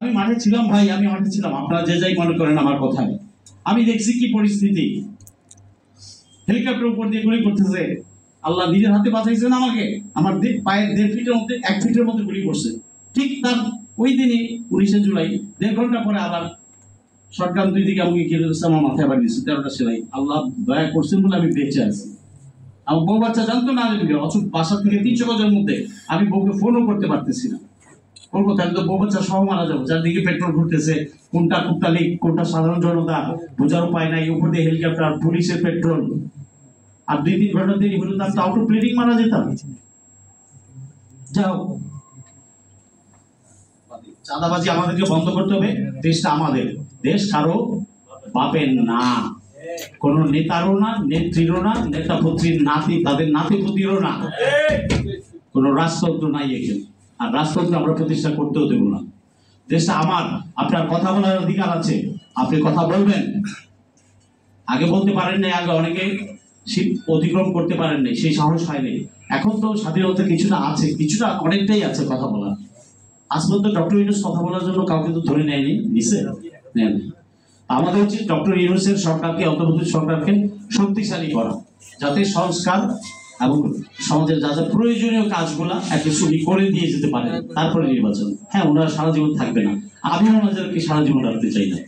আমি মাঠে ছিলাম ভাই, আমি মাঠে ছিলাম। আপনারা যে যাই মনে করেন আমার কথায়, আমি দেখছি কি পরিস্থিতি। হেলিকপ্টার উপর দিয়ে গুলি করতেছে, আল্লাহ নিজের হাতে বাঁচাইছেন আমাকে। আমার পায়ের 1.5 ফিটের মধ্যে 1 ফিটের মধ্যে গুলি করছে। ঠিক তার ওই দিনই 19শে জুলাই 1.5 ঘন্টা পরে আবার শটগান 2 দিকে আমাকে ঘিরে দিচ্ছে, আমার মাথায় বাড়ি দিচ্ছে 13টা সেলাই। আল্লাহ দয়া করছেন বলে আমি বেঁচে আছি। আমার বউ বাচ্চা জানতো না অথচ বাসা থেকে 300 গজের মধ্যে। আমি বউকে ফোনও করতে পারতেছি না। করবো তাহলে তো বউ বাচ্চা সহ মারা যাবো। চারদিকে পেট্রোল ঘুরতেছে, কোনটা কুত্তালি কোনটা সাধারণ জনতা বোঝার উপায় নাই। উপর দিয়ে হেলিকপ্টার, পুলিশের পেট্রোল। আর 2-3 ঘন্টা দেরি হলো তার তো আউট অফ প্লেনিং মারা যেতাম। যাও, চাঁদাবাজি আমাদেরকে বন্ধ করতে হবে। দেশটা আমাদের, দেশ কারো বাপের না, কোন নেতারও না, নেত্রীরও না, নেতা পুত্রীর নাতি তাদের নাতি পুতিরও না। কোন রাজতন্ত্র নাই এখানে, আর রাজতন্ত্র আমরা প্রতিষ্ঠা করতেও দেব না। দেশটা আমার, আপনার কথা বলার অধিকার আছে, আপনি কথা বলবেন। আগে বলতে পারেন নাই, আগে অনেকে শীত অতিক্রম করতে পারেন নাই, সেই সাহস হয়নি। এখন তো স্বাধীনতা কিছুটা আছে, কিছুটা অনেকটাই আছে কথা বলার। আজ পর্যন্ত ডক্টর ইউনূস কথা বলার জন্য কাউকে তো ধরে নেয়নি, নিছে নেন। আমাদের উচিত ডক্টর ইউনূসের সরকারকে, অন্তর্বর্তী সরকারকে শক্তিশালী করা, যাতে সংস্কার এবং সমাজের যা যা প্রয়োজনীয় কাজগুলা একটা শুরু করে দিয়ে যেতে পারে। তারপরে নির্বাচন। হ্যাঁ, ওনারা সারা জীবন থাকবে না, আমিও ওনাদেরকে সারা জীবন রাখতে চাই না।